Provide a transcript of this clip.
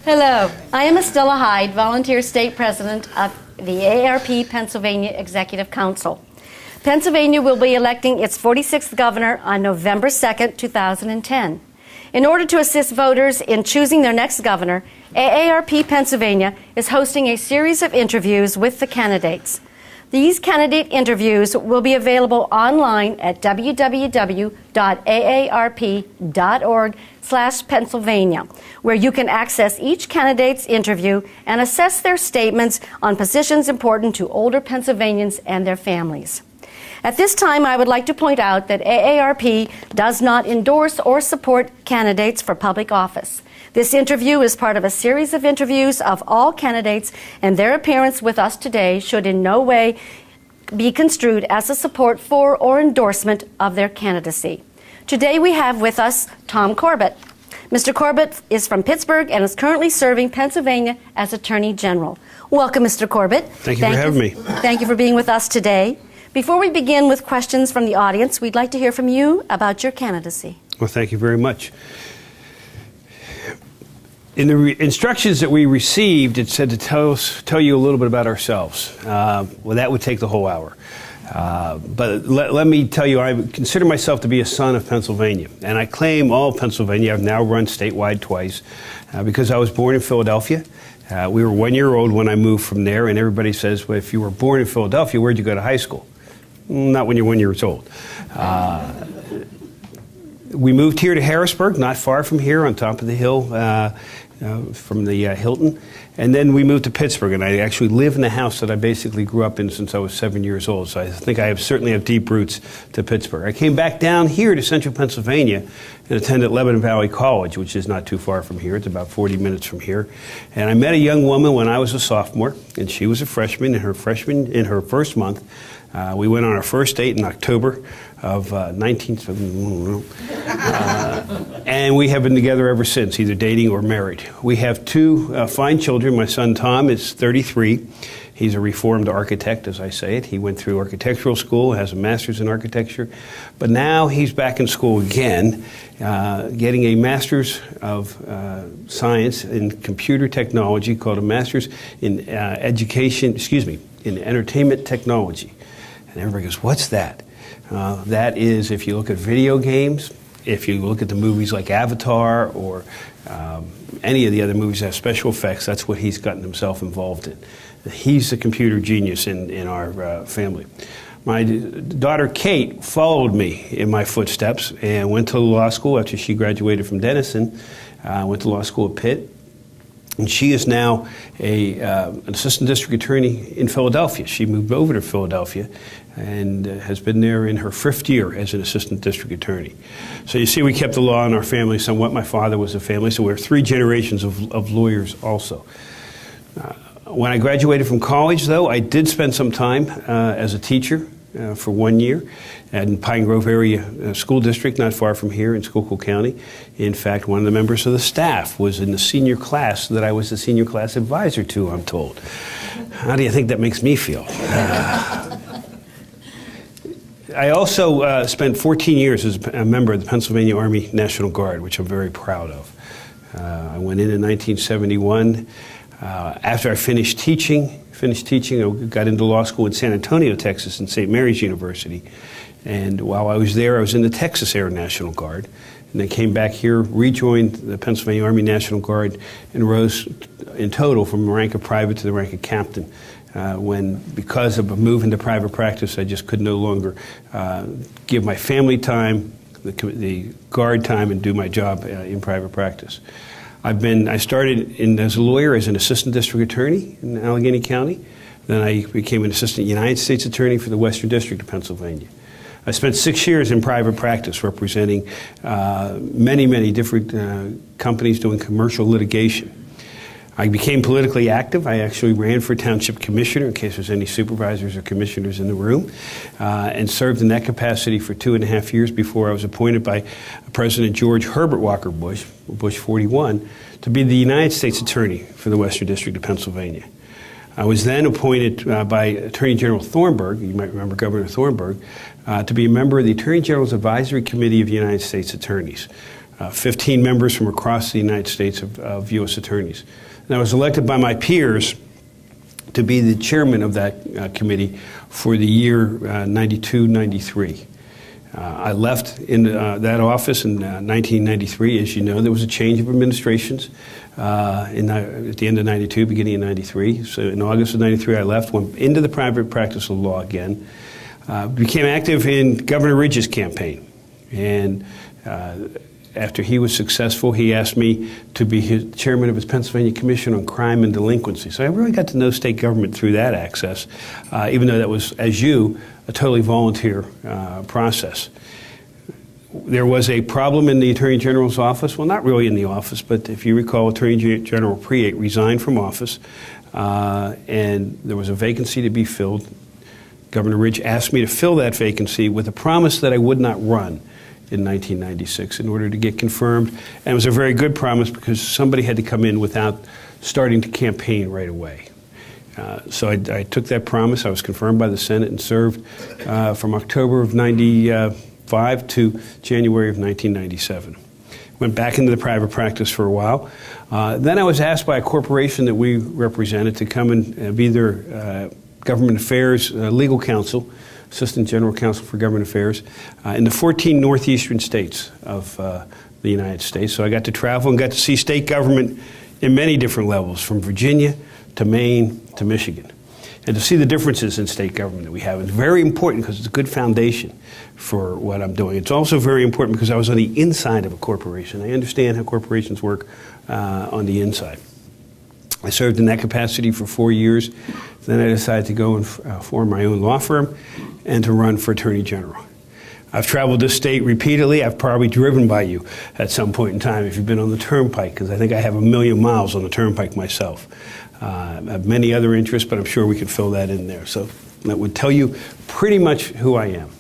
Hello, I am Estella Hyde, Volunteer State President of the AARP Pennsylvania Executive Council. Pennsylvania will be electing its 46th governor on November 2nd, 2010. In order to assist voters in choosing their next governor, AARP Pennsylvania is hosting a series of interviews with the candidates. These candidate interviews will be available online at www.aarp.org/Pennsylvania, where you can access each candidate's interview and assess their statements on positions important to older Pennsylvanians and their families. At this time, I would like to point out that AARP does not endorse or support candidates for public office. This interview is part of a series of interviews of all candidates, and their appearance with us today should in no way be construed as a support for or endorsement of their candidacy. Today we have with us Tom Corbett. Mr. Corbett is from Pittsburgh and is currently serving Pennsylvania as Attorney General. Welcome, Mr. Corbett. Thank you for having me. Thank you for being with us today. Before we begin with questions from the audience, we'd like to hear from you about your candidacy. Well, thank you very much. In the instructions that we received, it said to tell you a little bit about ourselves. Well, that would take the whole hour. But let me tell you, I consider myself to be a son of Pennsylvania, and I claim all of Pennsylvania. I've now run statewide twice because I was born in Philadelphia. We were 1 year old when I moved from there, and everybody says, well, if you were born in Philadelphia, where'd you go to high school? Not when you're 1 year old. We moved here to Harrisburg, not far from here, on top of the hill from the Hilton. And then we moved to Pittsburgh, and I actually live in the house that I basically grew up in since I was 7 years old. So I think I certainly have deep roots to Pittsburgh. I came back down here to central Pennsylvania and attended Lebanon Valley College, which is not too far from here. It's about 40 minutes from here. And I met a young woman when I was a sophomore, and she was a freshman. In her first month, we went on our first date in October of 1970, and we have been together ever since, either dating or married. We have two fine children. My son Tom is 33. He's a reformed architect, as I say it. He went through architectural school, has a master's in architecture, but now he's back in school again, getting a master's of science in computer technology, called a master's in in entertainment technology. And everybody goes, what's that? That is, if you look at video games, if you look at the movies like Avatar or any of the other movies that have special effects, that's what he's gotten himself involved in. He's a computer genius in our family. My daughter Kate followed me in my footsteps and went to law school after she graduated from Denison. Went to law school at Pitt. And she is now an assistant district attorney in Philadelphia. She moved over to Philadelphia and has been there in her 5th year as an assistant district attorney. So you see, we kept the law in our family somewhat. My father was a family, so we're 3 generations of lawyers also. When I graduated from college, though, I did spend some time as a teacher for 1 year in Pine Grove area school district, not far from here in Schuylkill County. In fact, one of the members of the staff was in the senior class that I was the senior class advisor to, I'm told. How do you think that makes me feel? I also spent 14 years as a member of the Pennsylvania Army National Guard, which I'm very proud of. I went in 1971. After I finished teaching, I got into law school in San Antonio, Texas, in St. Mary's University. And while I was there, I was in the Texas Air National Guard. And then came back here, rejoined the Pennsylvania Army National Guard, and rose in total from the rank of private to the rank of captain. Because of a move into private practice, I just could no longer give my family time, the guard time, and do my job in private practice. I started as a lawyer as an assistant district attorney in Allegheny County. Then I became an assistant United States attorney for the Western District of Pennsylvania. I spent 6 years in private practice representing many different companies doing commercial litigation. I became politically active. I actually ran for township commissioner, in case there's any supervisors or commissioners in the room, and served in that capacity for 2.5 years before I was appointed by President George Herbert Walker Bush, Bush 41, to be the United States Attorney for the Western District of Pennsylvania. I was then appointed by Attorney General Thornburg, you might remember Governor Thornburg, to be a member of the Attorney General's Advisory Committee of the United States Attorneys. 15 members from across the United States of U.S. attorneys. And I was elected by my peers to be the chairman of that committee for the year 92-93. I left in that office in 1993. As you know, there was a change of administrations at the end of 92, beginning of 93. So in August of 93, I left, went into the private practice of law again, became active in Governor Ridge's campaign. And after he was successful, he asked me to be his chairman of his Pennsylvania Commission on Crime and Delinquency. So I really got to know state government through that access, even though that was, as you, a totally volunteer process. There was a problem in the Attorney General's office. Well, not really in the office, but if you recall, Attorney General PA resigned from office, and there was a vacancy to be filled. Governor Ridge asked me to fill that vacancy with a promise that I would not run in 1996 in order to get confirmed. And it was a very good promise because somebody had to come in without starting to campaign right away. So I took that promise. I was confirmed by the Senate and served from October of 95 to January of 1997. Went back into the private practice for a while. Then I was asked by a corporation that we represented to come and be their government affairs legal counsel, Assistant General Counsel for Government Affairs, in the 14 northeastern states of the United States. So I got to travel and got to see state government in many different levels, from Virginia to Maine to Michigan. And to see the differences in state government that we have is very important because it's a good foundation for what I'm doing. It's also very important because I was on the inside of a corporation. I understand how corporations work on the inside. I served in that capacity for 4 years. Then I decided to go and form my own law firm and to run for Attorney General. I've traveled this state repeatedly. I've probably driven by you at some point in time if you've been on the Turnpike, because I think I have 1 million miles on the Turnpike myself. I have many other interests, but I'm sure we could fill that in there. So that would tell you pretty much who I am.